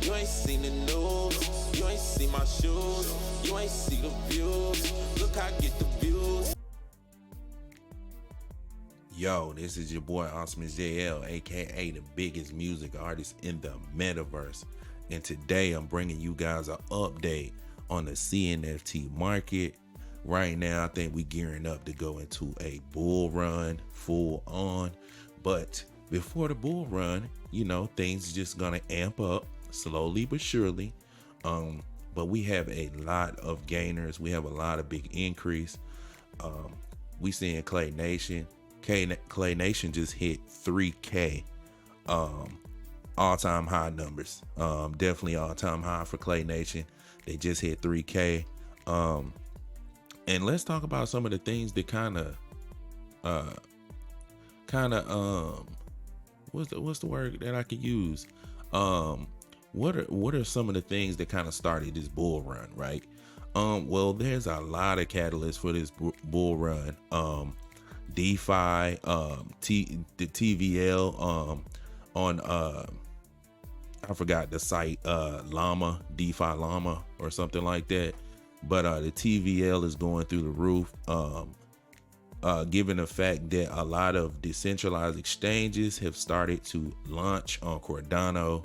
You ain't seen the news, you ain't seen my shoes, you ain't see the views. Look, I get the views. Yo, this is your boy Awesomeisjayell, aka the biggest music artist in the metaverse. And today I'm bringing you guys an update on the Cnft market. Right now, I think we gearing up to go into a bull run full on. But before the bull run, you know, things just gonna amp up slowly but surely. But we have a lot of gainers. We have a lot of big increase. We seeing Clay Nation. Clay Nation just hit 3K. All-time high numbers. Definitely all-time high for Clay Nation. They just hit 3K. And let's talk about some of the things that kind of what's the word that I could use? What are some of the things that kind of started this bull run, right? Well, there's a lot of catalysts for this bull run. DeFi, the TVL, on I forgot the site, Llama, DeFi Llama or something like that. But the TVL is going through the roof, given the fact that a lot of decentralized exchanges have started to launch on Cardano.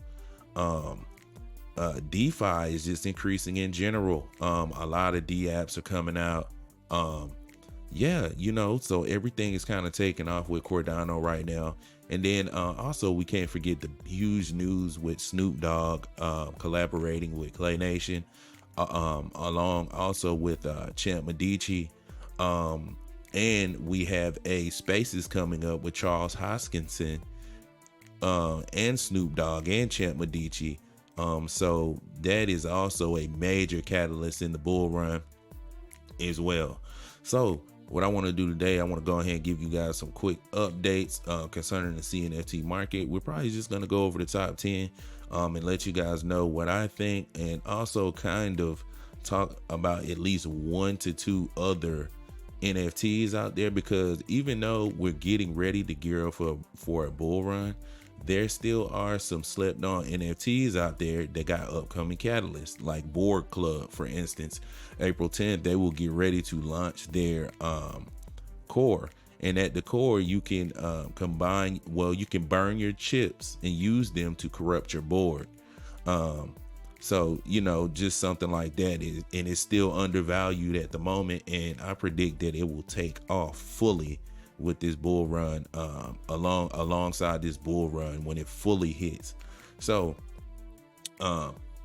DeFi is just increasing in general. A lot of D apps are coming out. Yeah, you know, so everything is kind of taking off with Cardano right now. And then also we can't forget the huge news with Snoop Dogg collaborating with Clay Nation, along also with Champ Medici. And we have a Spaces coming up with Charles Hoskinson and Snoop Dogg and Champ Medici. So that is also a major catalyst in the bull run as well. So what I want to do today, I want to go ahead and give you guys some quick updates concerning the Cnft market. We're probably just going to go over the top 10 and let you guys know what I think, and also kind of talk about at least 1 to 2 other NFTs out there, because even though we're getting ready to gear up for a bull run, there still are some slept on NFTs out there that got upcoming catalysts, like Board Club, for instance. April 10th, they will get ready to launch their core. And at the core, you can you can burn your chips and use them to corrupt your board. So, you know, just something like that and it's still undervalued at the moment. And I predict that it will take off fully with this bull run, alongside this bull run when it fully hits. So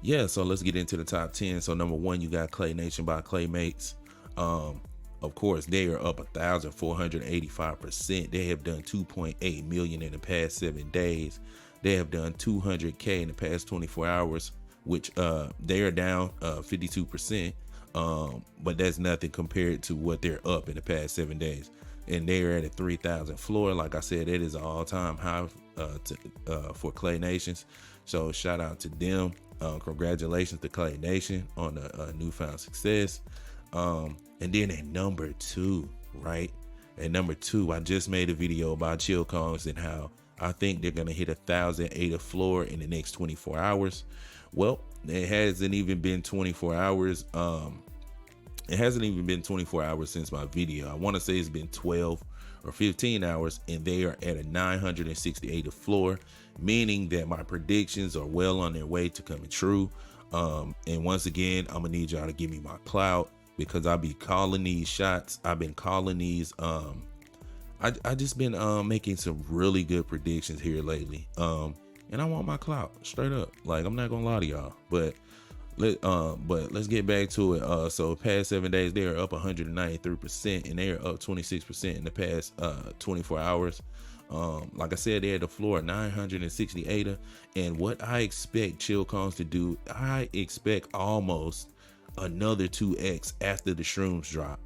yeah, so let's get into the top 10. So number 1, you got Clay Nation by Claymates. Of course, they are up 1,485%. They have done 2.8 million in the past 7 days. They have done 200K in the past 24 hours, which they are down 52%. But that's nothing compared to what they're up in the past 7 days. And they are at a 3,000 floor. Like I said, it is an all-time high for Clay Nations. So shout out to them. Congratulations to Clay Nation on the newfound success. And then at number 2, right? At number 2, I just made a video about chill coins and how I think they're gonna hit 1,000 ADA floor in the next 24 hours. Well, it hasn't even been 24 hours. It hasn't even been 24 hours since my video. I want to say it's been 12 or 15 hours, and they are at a 968 floor, meaning that my predictions are well on their way to coming true. And once again, I'm gonna need y'all to give me my clout, because I'll be calling these shots. I've been calling these. I just been making some really good predictions here lately. And I want my clout straight up. Like, I'm not gonna lie to y'all, but let's get back to it. So past 7 days, they are up 193%, and they are up 26% in the past 24 hours. Like I said, they had the floor 968, and what I expect chill coins to do, I expect almost another 2x after the shrooms drop.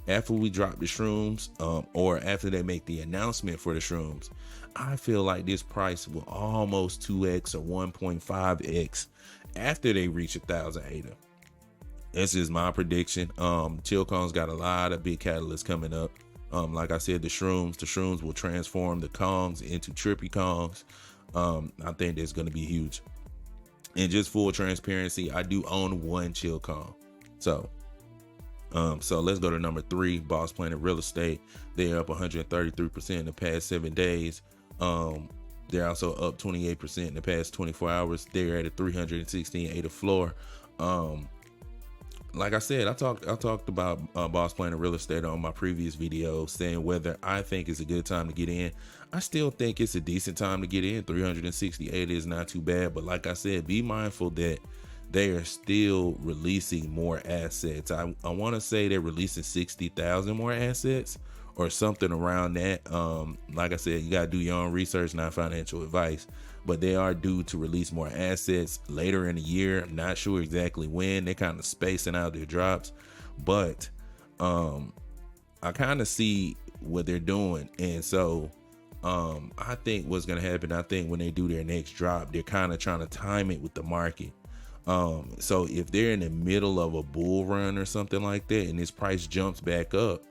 After we drop the shrooms, or after they make the announcement for the shrooms, I feel like this price will almost 2x or 1.5x after they reach 1,000 ADA. This is my prediction. Chillcoins got a lot of big catalysts coming up. Like I said, the shrooms will transform the Kongs into trippy Kongs. I think that's going to be huge. And just full transparency, I do own one chill calm. So let's go to number 3, Boss Planet Real Estate. They're up 133% in the past 7 days. They're also up 28% in the past 24 hours. They're at a 316.8 floor. Like I said, I talked about Boss Planet Real Estate on my previous video, saying whether I think it's a good time to get in. I still think it's a decent time to get in. 368 is not too bad, but like I said, be mindful that they are still releasing more assets. I want to say they're releasing 60,000 more assets or something around that. Like I said, you got to do your own research, not financial advice, but they are due to release more assets later in the year. I'm not sure exactly when. They're kind of spacing out their drops, but I kind of see what they're doing. And so I think what's going to happen, I think when they do their next drop, they're kind of trying to time it with the market. So if they're in the middle of a bull run or something like that, and this price jumps back up,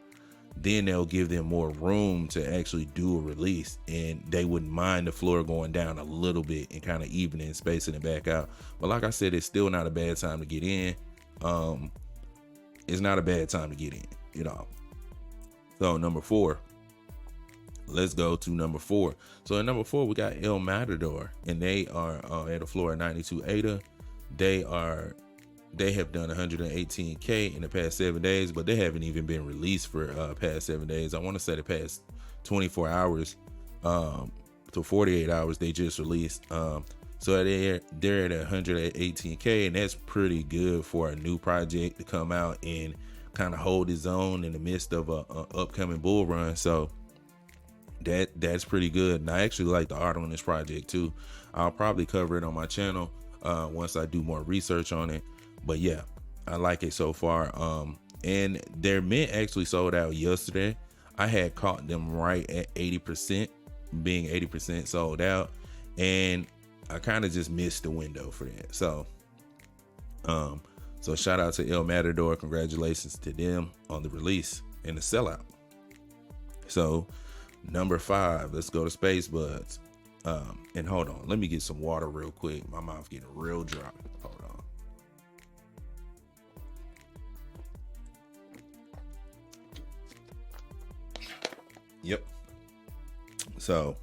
then they'll give them more room to actually do a release, and they wouldn't mind the floor going down a little bit and kind of evening and spacing it back out. But like I said, it's still not a bad time to get in. It's not a bad time to get in, you know. So number 4, let's go to number 4. So at number 4, we got El Matador, and they are at a floor of 92 ADA. They have done 118K in the past 7 days, but they haven't even been released for past 7 days. I want to say the past 24 hours to 48 hours they just released. So they're at 118K, and that's pretty good for a new project to come out and kind of hold its own in the midst of a upcoming bull run. So that's pretty good. And I actually like the art on this project too. I'll probably cover it on my channel once I do more research on it. But yeah, I like it so far. And their mint actually sold out yesterday. I had caught them right at 80%, being 80% sold out, and I kind of just missed the window for that. So shout out to El Matador. Congratulations to them on the release and the sellout. So number 5, let's go to Space Buds. And hold on, let me get some water real quick. My mouth getting real dry. Hold on. Yep. So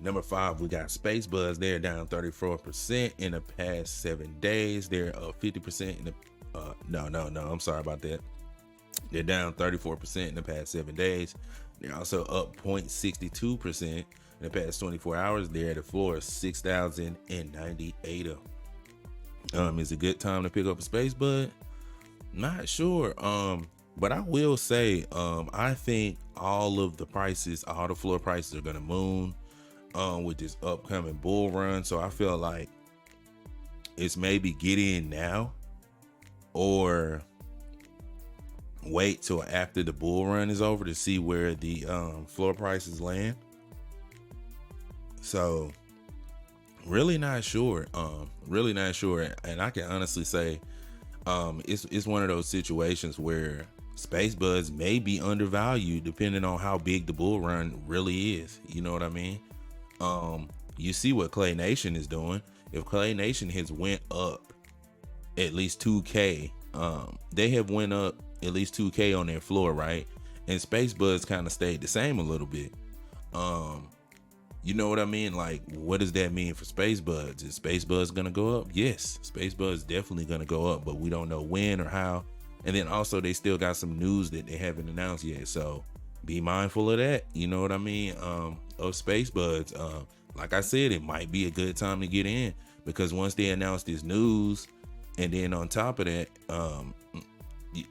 number 5, we got Space Buds. They're down 34% in the past 7 days. They're up 50% in the no, I'm sorry about that. They're down 34% in the past 7 days. They're also up 0.62% in the past 24 hours. They're at a floor of 6,098. Is a good time to pick up a Space Bud? Not sure. But I will say, I think all the floor prices are gonna moon with this upcoming bull run. So I feel like it's maybe get in now or wait till after the bull run is over to see where the floor prices land. So really not sure. And I can honestly say it's one of those situations where Space Buds may be undervalued depending on how big the bull run really is. You know what I mean? You see what Clay Nation is doing. If Clay Nation has went up at least 2K, they have went up at least 2K on their floor, right? And Space Buds kind of stayed the same a little bit. You know what I mean? Like, what does that mean for Space Buds? Is Space Buds gonna go up? Yes, Space Buds definitely gonna go up, but we don't know when or how. And then also they still got some news that they haven't announced yet, so be mindful of that. You know what I mean? Of Space Buds. Like I said, it might be a good time to get in, because once they announce this news, and then on top of that,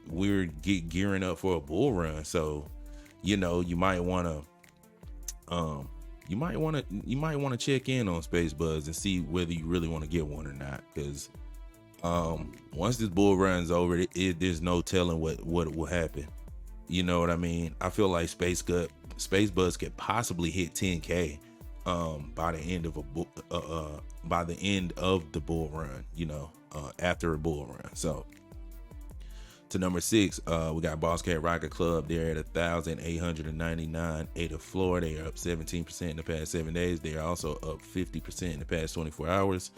we're gearing up for a bull run. So, you know, you might want to check in on Space Buds and see whether you really want to get one or not, because once this bull run's over, there's no telling what will happen. You know what I mean? I feel like Space Buds could possibly hit 10K by the end of the bull run, you know, after a bull run. So To number 6, we got Boss Cat Rocket Club. They're at 1,899 ADA floor. They are up 17% in the past 7 days. They are also up 50% in the past 24 hours.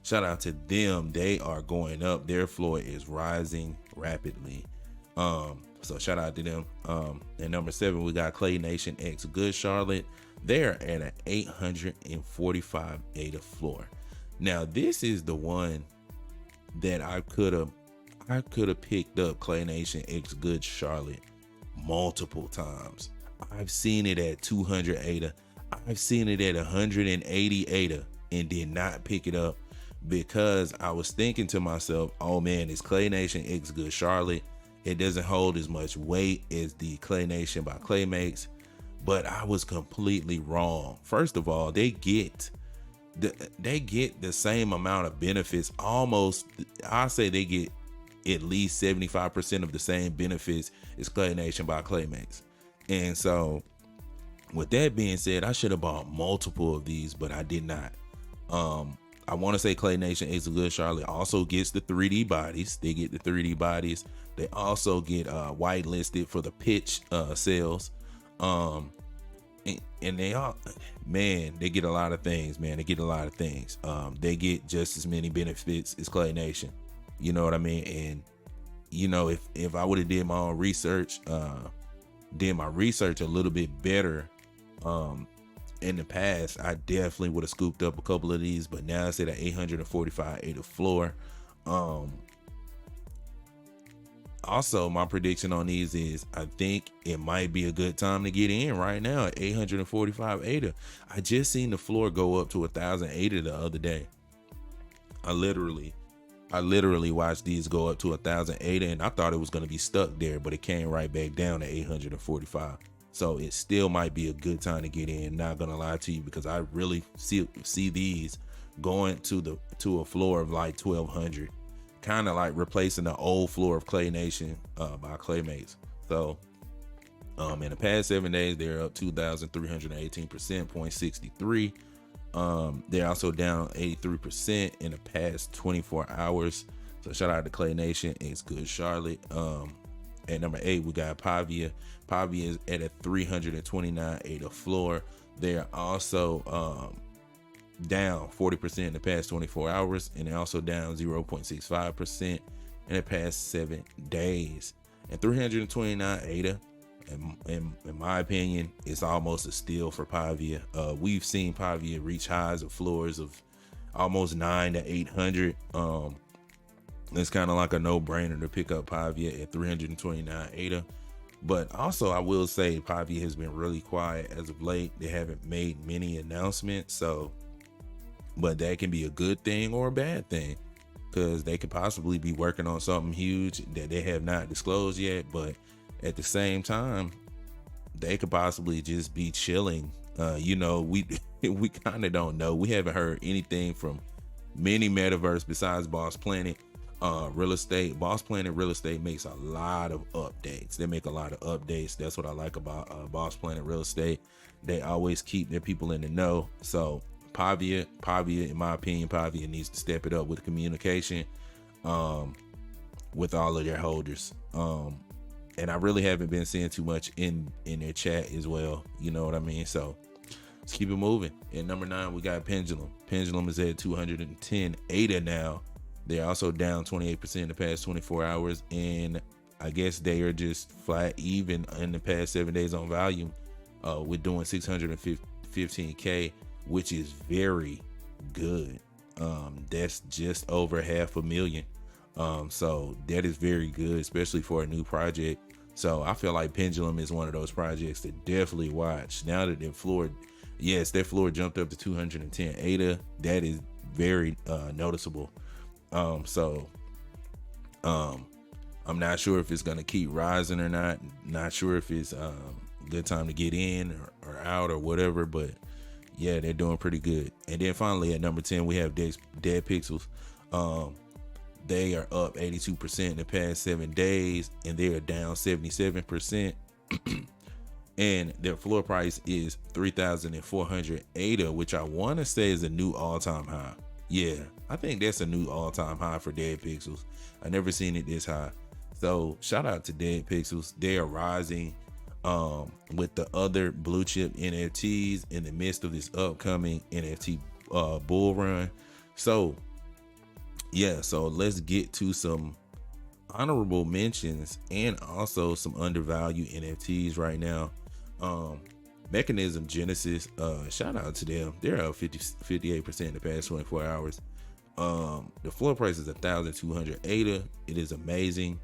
Shout out to them. They are going up. Their floor is rising rapidly. So shout out to them. And number 7, we got Clay Nation X Good Charlotte. They're at an 845 ADA floor. Now this is the one that I could have picked up Clay Nation X Good Charlotte multiple times. I've seen it at 200 ADA. I've seen it at 180 ADA and did not pick it up because I was thinking to myself, oh man, it's Clay Nation X Good Charlotte. It doesn't hold as much weight as the Clay Nation by Claymates, but I was completely wrong. First of all, they get the same amount of benefits. Almost, I say they get at least 75% of the same benefits as Clay Nation by Claymates. And so with that being said, I should have bought multiple of these, but I did not. I want to say Clay Nation X Good Charlotte also gets the 3D bodies. They get the 3D bodies. They also get whitelisted for the pitch sales. And they all, man, they get a lot of things, man. They get a lot of things. They get just as many benefits as Clay Nation. You know what I mean? And you know, if I would have did my own research, did my research a little bit better, in the past, I definitely would have scooped up a couple of these, but now it's at an 845 ADA floor. Also, my prediction on these is I think it might be a good time to get in right now at 845 ADA. I just seen the floor go up to 1,000 ADA the other day. I literally watched these go up to 1,000 ADA, and I thought it was going to be stuck there, but it came right back down to 845. So it still might be a good time to get in. Not gonna lie to you, because I really see these going to a floor of like 1,200, kind of like replacing the old floor of Clay Nation by Claymates. So in the past 7 days, they're up 2,318%, 0.63. They're also down 83% in the past 24 hours. So shout out to Clay Nation. It's Good Charlotte. At number 8, we got Pavia. Pavia is at a 329 ADA floor. They're also down 40% in the past 24 hours, and they're also down 0.65% in the past 7 days. And 329 ADA, in my opinion, is almost a steal for Pavia. We've seen Pavia reach highs of floors of almost 900 to 800. It's kind of like a no-brainer to pick up Pavia at 329 ADA. But also, I will say Pavia has been really quiet as of late. They haven't made many announcements, so, but that can be a good thing or a bad thing, because they could possibly be working on something huge that they have not disclosed yet. But at the same time, they could possibly just be chilling. You know, we kind of don't know. We haven't heard anything from many metaverse besides Boss Planet. Real estate, Boss Planet Real Estate makes a lot of updates. They make a lot of updates. That's what I like about Boss Planet Real Estate. They always keep their people in the know. So Pavia, in my opinion, Pavia needs to step it up with communication with all of their holders. And I really haven't been seeing too much in their chat as well. You know what I mean? So let's keep it moving. At number 9, we got Pendulum. Pendulum is at 210 ADA now. They're also down 28% in the past 24 hours, and I guess they are just flat even in the past 7 days on volume. We're doing 615K, which is very good. That's just over 500,000. So that is very good, especially for a new project. So I feel like Pendulum is one of those projects to definitely watch. Now that their floor jumped up to 210 ADA, that is very noticeable. I'm not sure if it's gonna keep rising or not. Not sure if it's a good time to get in or out or whatever, but yeah, they're doing pretty good. And then finally at number 10, we have Dead Pixels. They are up 82% in the past 7 days, and they are down 77%. And their floor price is 3,400 ADA, which I want to say is a new all-time high. Yeah, I think that's a new all-time high for Dead Pixels. I never seen it this high. So shout out to Dead Pixels. They are rising with the other blue chip NFTs in the midst of this upcoming NFT bull run. So yeah, so let's get to some honorable mentions and also some undervalued NFTs right now. Mechanism Genesis, shout out to them. They're up 58% in the past 24 hours. The floor price is 1,200 ADA. It is amazing.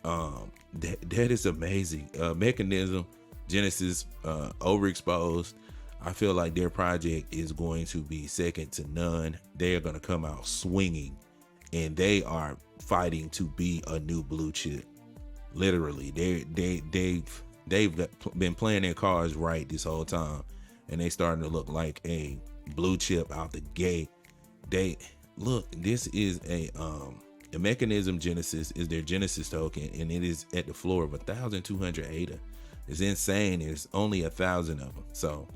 That is amazing. Mechanism Genesis, overexposed. I feel like their project is going to be second to none. They are going to come out swinging, and they are fighting to be a new blue chip. Literally, they've been playing their cards right this whole time, and they starting to look like a blue chip out the gate. They look. This is a the Mechanism Genesis is their Genesis token, and it is at the floor of 1,200 ADA. It's insane. There's only 1,000 of them. So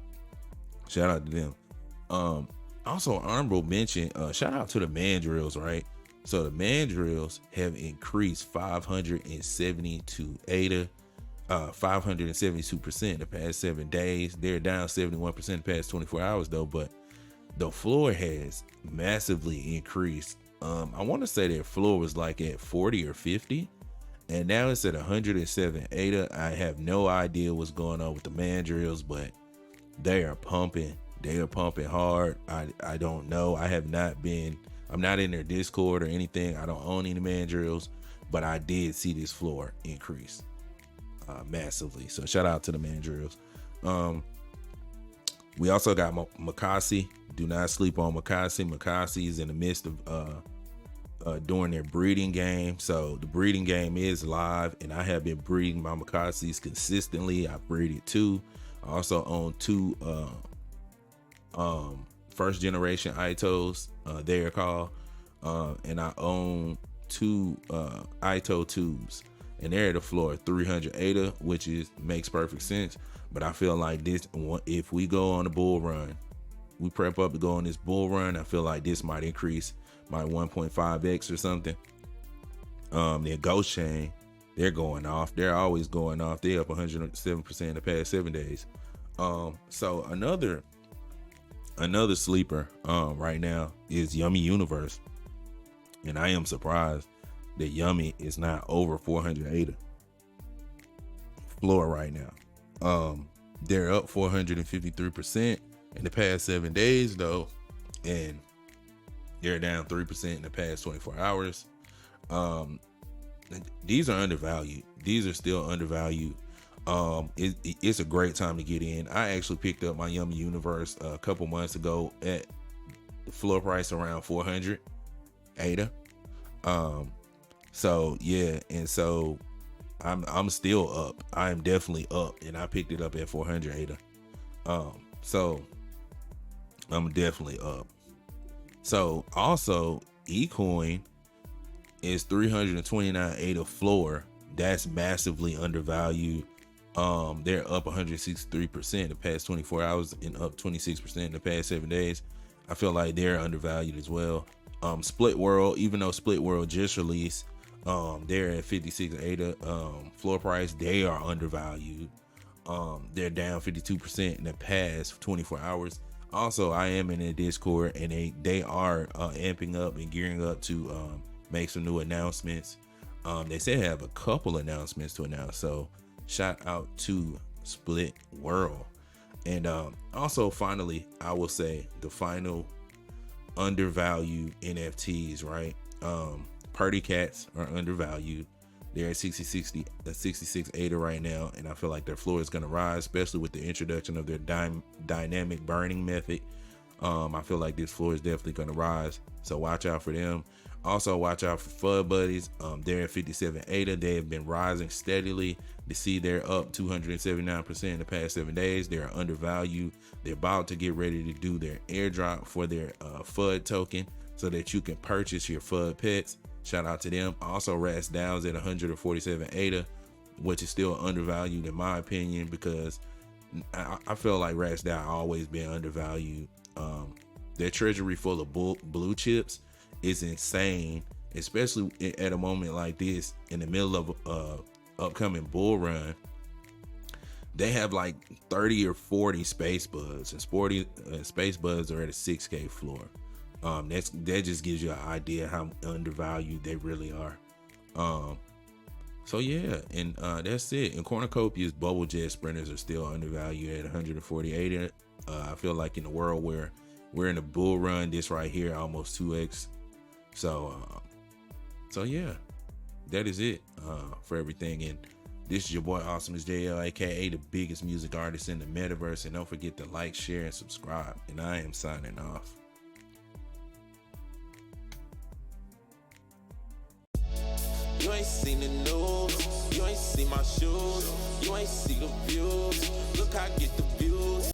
shout out to them. Also honorable mention, shout out to the mandrills, right? So the mandrills have increased 572 ADA, 572% in the past 7 days. They're down 71% in the past 24 hours though, but the floor has massively increased. I want to say their floor was like at 40 or 50, and now it's at 107 ADA. I have no idea what's going on with the mandrills, but they are pumping. They are pumping hard. I don't know. I'm not in their Discord or anything. I don't own any mandrills, but I did see this floor increase massively. So shout out to the mandrills. We also got Makasi. Do not sleep on Makasi. Makasi is in the midst of doing their breeding game. So the breeding game is live, and I have been breeding my Makasis consistently. I breeded 2. I also own 2 first generation Itos, they are called, and I own 2 Ito 2s, and they're at the floor 300 ADA, which makes perfect sense. But I feel like this, if we go on a bull run, we prep up to go on this bull run, I feel like this might increase my 1.5x or something. Their Ghost Chain, they're going off. They're always going off. They're up 107% in the past 7 days. So another sleeper right now is Yummy Universe, and I am surprised that Yummy is not over 400 ADA floor right now. They're up 453% in the past 7 days though, and they're down 3% in the past 24 hours. These are undervalued. These are still undervalued. It's a great time to get in. I actually picked up my Yummy Universe a couple months ago at the floor price around 400 ADA. So yeah, and so I'm still up. I am definitely up, and I picked it up at 400 ADA. So I'm definitely up. So also eCoin is 329 ADA floor. That's massively undervalued. They're up 163% in the past 24 hours and up 26% in the past 7 days. I feel like they're undervalued as well. Split World, even though Split World just released, they're at 56 ADA floor price. They are undervalued. They're down 52% in the past 24 hours. Also, I am in a Discord, and they are amping up and gearing up to make some new announcements. They say they have a couple announcements to announce, so shout out to Split World. And also, finally, I will say the final undervalued NFTs, right? Party Cats are undervalued. They're at 66 ADA right now, and I feel like their floor is going to rise, especially with the introduction of their dynamic burning method. I feel like this floor is definitely going to rise, so watch out for them. Also, watch out for Fud Buddies. They're at 57 ADA. They have been rising steadily. You see, they're up 279% in the past 7 days. They're undervalued. They're about to get ready to do their airdrop for their FUD token so that you can purchase your FUD pets. Shout out to them. Also, Rats Dow's at 147 ADA, which is still undervalued in my opinion, because I feel like Rats Dow always been undervalued. Their treasury full of blue chips is insane. especially at a moment like this in the middle of upcoming bull run. They have like 30 or 40 space buds, and space buds are at a 6K floor. That just gives you an idea how undervalued they really are. So yeah, and that's it. And cornucopia's bubble jet sprinters are still undervalued at 148. I feel like in the world where we're in a bull run, this right here almost 2x. So yeah, that is it for everything. And this is your boy Awesomeisjayell, aka the biggest music artist in the metaverse. And don't forget to like, share, and subscribe. And I am signing off. You ain't seen the news, you ain't seen my shoes, you ain't see the views. Look, I get the views.